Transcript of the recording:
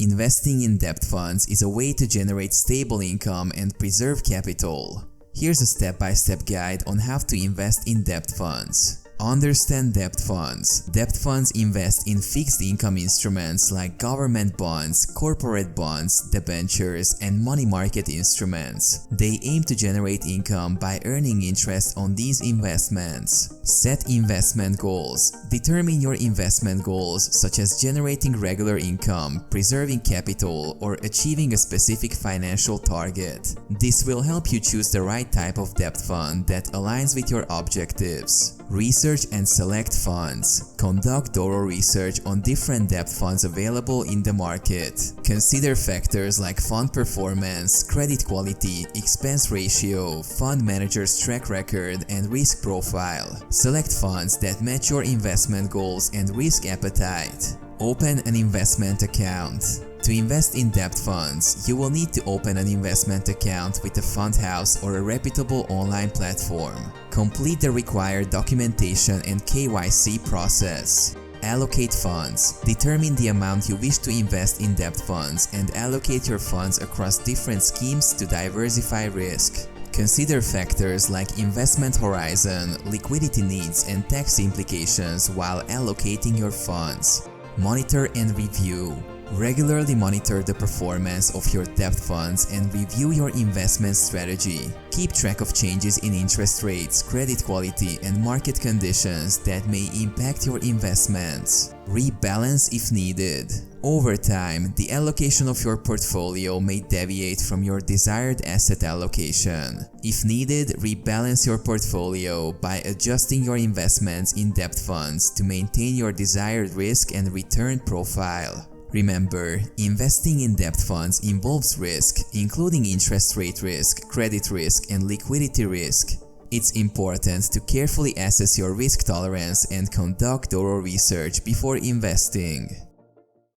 Investing in debt funds is a way to generate stable income and preserve capital. Here's a step-by-step guide on how to invest in debt funds. Understand debt funds. Debt funds invest in fixed income instruments like government bonds, corporate bonds, debentures, and money market instruments. They aim to generate income by earning interest on these investments. Set investment goals. Determine your investment goals, such as generating regular income, preserving capital, or achieving a specific financial target. This will help you choose the right type of debt fund that aligns with your objectives. Research and select funds. Conduct thorough research on different debt funds available in the market. Consider factors like fund performance, credit quality, expense ratio, fund manager's track record, and risk profile. Select funds that match your investment goals and risk appetite. Open an investment account. To invest in debt funds, you will need to open an investment account with a fund house or a reputable online platform. Complete the required documentation and KYC process. Allocate funds. Determine the amount you wish to invest in debt funds and allocate your funds across different schemes to diversify risk. Consider factors like investment horizon, liquidity needs, and tax implications while allocating your funds. Monitor and review. Regularly monitor the performance of your debt funds and review your investment strategy. Keep track of changes in interest rates, credit quality, and market conditions that may impact your investments. Rebalance if needed. Over time, the allocation of your portfolio may deviate from your desired asset allocation. If needed, rebalance your portfolio by adjusting your investments in debt funds to maintain your desired risk and return profile. Remember, investing in debt funds involves risk, including interest rate risk, credit risk, and liquidity risk. It's important to carefully assess your risk tolerance and conduct thorough research before investing.